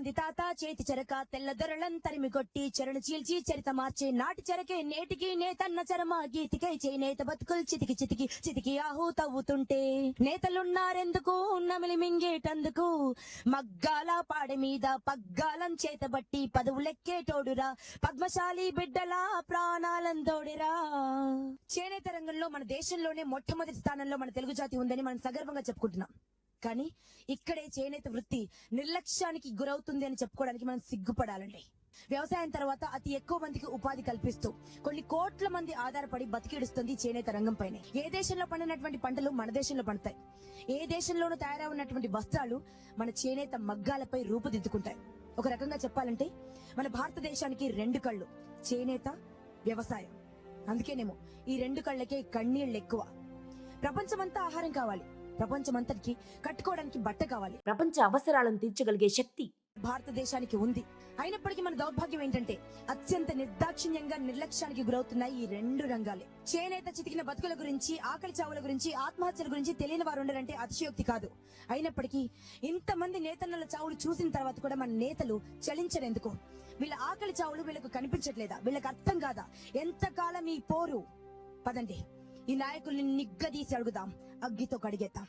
గాంధీ తాత చేతి చెరక తెల్లదొరలం తరిమి కొట్టి చెరను చీల్చి చరిత మార్చే నాటి చెరకే నేటికి నేతన్న చరమ గీతికై చేనేత బతుకులు చితికి చితికి చితికి ఆహూతవ్వుతుంటే నేతలున్నారెందుకు నమిలి మింగేటందుకు మగ్గాల పాడె మీద పగ్గాలం చేతబట్టి పదవులెక్కేటోడురా పద్మశాలి బిడ్డల ప్రాణాలందోడిరా. చేనేత రంగంలో మన దేశంలోనే మొట్టమొదటి స్థానంలో మన తెలుగు జాతి ఉందని మనం సగర్వంగా చెప్పుకుంటున్నాం. కానీ ఇక్కడే చేనేత వృత్తి నిర్లక్ష్యానికి గురవుతుంది అని చెప్పుకోవడానికి మనం సిగ్గుపడాలండి. వ్యవసాయం తర్వాత అతి ఎక్కువ మందికి ఉపాధి కల్పిస్తూ కొన్ని కోట్ల మంది ఆధారపడి బతికిడుస్తుంది చేనేత రంగం పైనే. ఏ దేశంలో పండినటువంటి పంటలు మన దేశంలో పండుతాయి, ఏ దేశంలోనూ తయారవున్నటువంటి వస్త్రాలు మన చేనేత మగ్గాలపై రూపుదిద్దుకుంటాయి. ఒక రకంగా చెప్పాలంటే మన భారతదేశానికి రెండు కళ్ళు, చేనేత, వ్యవసాయం. అందుకేనేమో ఈ రెండు కళ్ళకే కన్నీళ్ళు ఎక్కువ. ప్రపంచమంతా ఆహారం కావాలి, ప్రపంచమంతటికి కట్టుకోవడానికి బట్ట కావాలి, ప్రపంచ అవసరాలను తీర్చగలిగే శక్తి భారతదేశానికి ఉంది. అయినప్పటికీ మన దౌర్భాగ్యం ఏంటంటే అత్యంత నిర్దాక్షిణ్యంగా నిర్లక్ష్యానికి గురవుతున్నాయి ఈ రెండు రంగాలే. చేనేత చితికిన బతుకుల గురించి, ఆకలి చావుల గురించి, ఆత్మహత్యల గురించి తెలియని వారు ఉండరంటే అతిశయోక్తి కాదు. అయినప్పటికీ ఇంతమంది నేతన్నల చావులు చూసిన తర్వాత కూడా మన నేతలు చలించరెందుకు? వీళ్ళ ఆకలి చావులు వీళ్ళకు కనిపించట్లేదా? వీళ్ళకి అర్థం కాదా ఎంతకాలం ఈ పోరు? పదండి ఈ నాయకుల్ని నిగ్గదీసి అడుగుదాం, అగ్గితో కడిగేద్దాం.